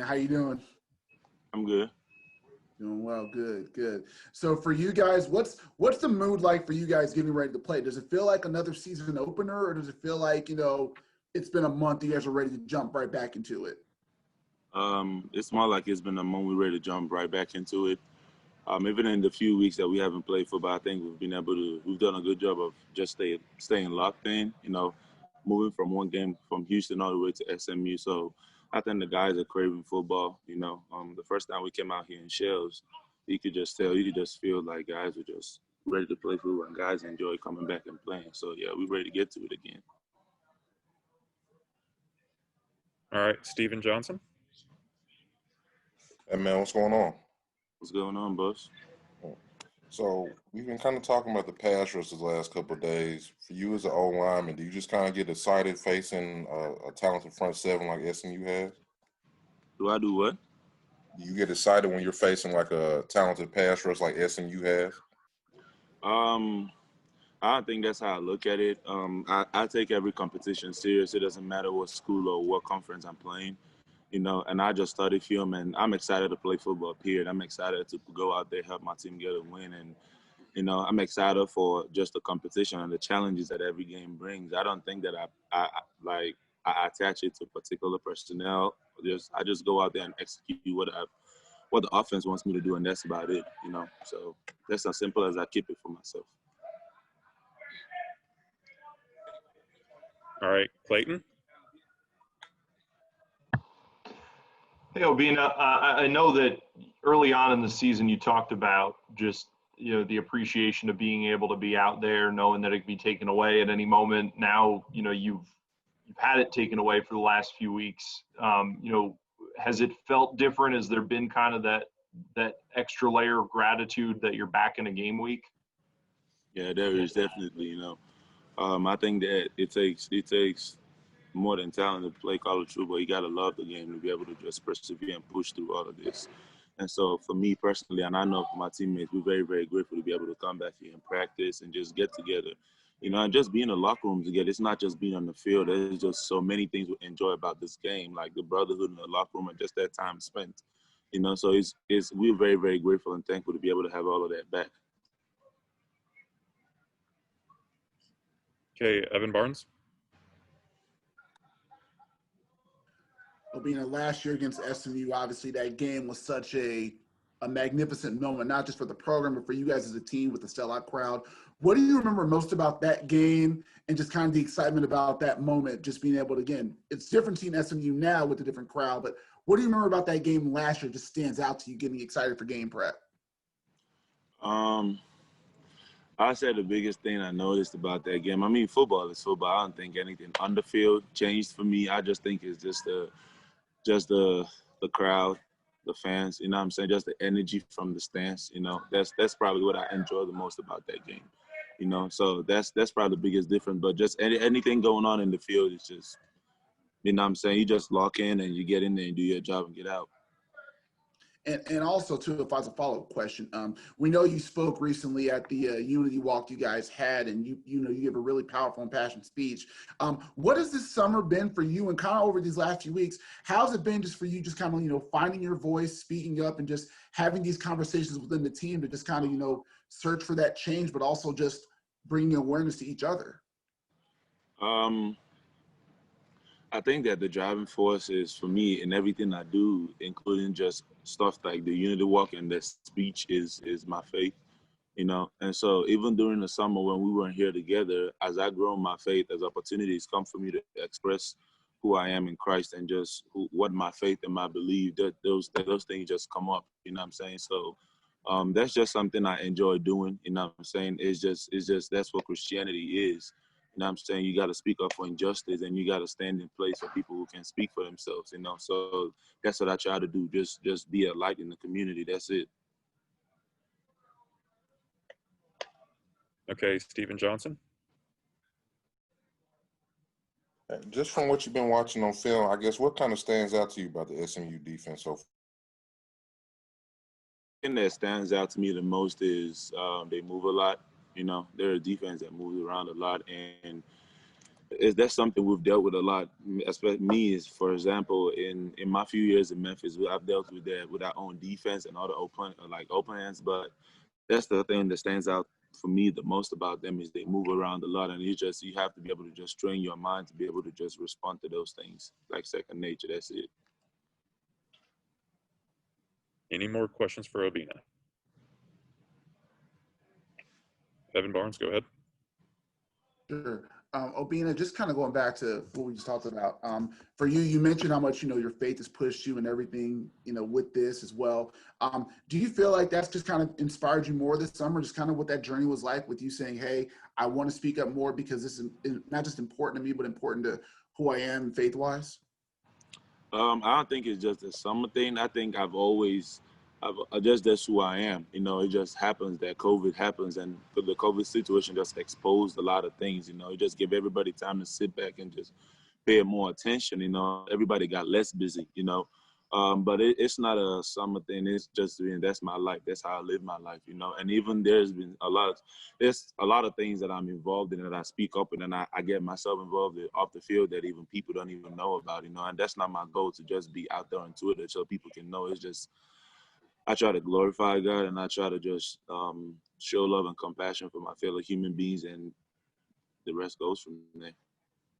How you doing? I'm good. Doing well. Good, good. So for you guys, what's the mood like for you guys getting ready to play? Does it feel like another season opener, or does it feel like, it's been a month, you guys are ready to jump right back into it? It's more like it's been a moment we're ready to jump right back into it. Even in the few weeks that we haven't played football, I think we've done a good job of just staying locked in, moving from one game from Houston all the way to SMU. So I think the guys are craving football, The first time we came out here in Shells, you could just feel like guys were just ready to play football and guys enjoy coming back and playing. So yeah, we're ready to get to it again. All right, Steven Johnson. Hey man, what's going on? What's going on, boss? So we've been kind of talking about the pass rush the last couple of days. For you as an O lineman, do you just kind of get excited facing a talented front seven like SMU has? Do I do what? Do you get excited when you're facing like a talented pass rush like SMU has? I don't think that's how I look at it. I take every competition serious. It doesn't matter what school or what conference I'm playing, and I just study film, and I'm excited to play football, period. I'm excited to go out there, help my team get a win, and, I'm excited for just the competition and the challenges that every game brings. I don't think that I attach it to particular personnel. I just go out there and execute what the offense wants me to do, and that's about it, So that's as simple as I keep it for myself. All right, Clayton. Hey, Obinna, I know that early on in the season you talked about just, the appreciation of being able to be out there, knowing that it could be taken away at any moment. Now, you've had it taken away for the last few weeks. Has it felt different? Has there been kind of that extra layer of gratitude that you're back in a game week? Yeah, there is definitely, I think that it takes more than talent to play college football. You got to love the game to be able to just persevere and push through all of this. And so for me personally, and I know for my teammates, we're very, very grateful to be able to come back here and practice and just get together, and just be in the locker room together. It's not just being on the field. There's just so many things we enjoy about this game, like the brotherhood in the locker room and just that time spent, So we're very, very grateful and thankful to be able to have all of that back. Okay, Evan Barnes. Obinna, last year against SMU, obviously that game was such a magnificent moment, not just for the program, but for you guys as a team with the sellout crowd. What do you remember most about that game and just kind of the excitement about that moment, just being able to, again, it's different seeing SMU now with a different crowd, but what do you remember about that game last year just stands out to you getting excited for game prep? I said the biggest thing I noticed about that game, I mean, football is football. I don't think anything on the field changed for me. I just think it's just the crowd, the fans, what I'm saying, just the energy from the stands, that's probably what I enjoy the most about that game, so that's probably the biggest difference. But just anything going on in the field is just, what I'm saying, you just lock in and you get in there and do your job and get out. And also, too, if I was a follow-up question, we know you spoke recently at the Unity Walk you guys had, and you gave a really powerful and passionate speech. What has this summer been for you, and kind of over these last few weeks? How's it been just for you, just kind of finding your voice, speaking up, and just having these conversations within the team to just kind of search for that change, but also just bringing awareness to each other? I think that the driving force is, for me, in everything I do, including just stuff like the Unity Walk and the speech, is my faith, And so even during the summer when we weren't here together, as I grow my faith, as opportunities come for me to express who I am in Christ and just what my faith and my belief, that those things just come up, what I'm saying? So that's just something I enjoy doing, what I'm saying? It's just that's what Christianity is. What I'm saying? You got to speak up for injustice, and you got to stand in place for people who can speak for themselves, So that's what I try to do, just be a light in the community. That's it. Okay, Steven Johnson. Just from what you've been watching on film, I guess what kind of stands out to you about the SMU defense so far? The thing that stands out to me the most is they move a lot. They're a defense that moves around a lot, and that's something we've dealt with a lot. Especially me, is for example, in my few years in Memphis, I've dealt with that with our own defense and all the open hands. But that's the thing that stands out for me the most about them is they move around a lot, and you have to be able to just train your mind to be able to just respond to those things like second nature. That's it. Any more questions for Obinna? Evan Barnes, go ahead. Sure. Obinna, just kind of going back to what we just talked about. For you, you mentioned how much, your faith has pushed you and everything, with this as well. Do you feel like that's just kind of inspired you more this summer, just kind of what that journey was like with you saying, hey, I want to speak up more because this is not just important to me, but important to who I am faith-wise? I don't think it's just a summer thing. I think that's who I am. It just happens that COVID happens, and the COVID situation just exposed a lot of things. It just give everybody time to sit back and just pay more attention. Everybody got less busy. But it's not a summer thing. It's just, that's my life. That's how I live my life. And even there's a lot of things that I'm involved in that I speak up in, and I get myself involved in off the field that even people don't even know about. And that's not my goal to just be out there on Twitter so people can know. It's just, I try to glorify God, and I try to just show love and compassion for my fellow human beings, and the rest goes from there.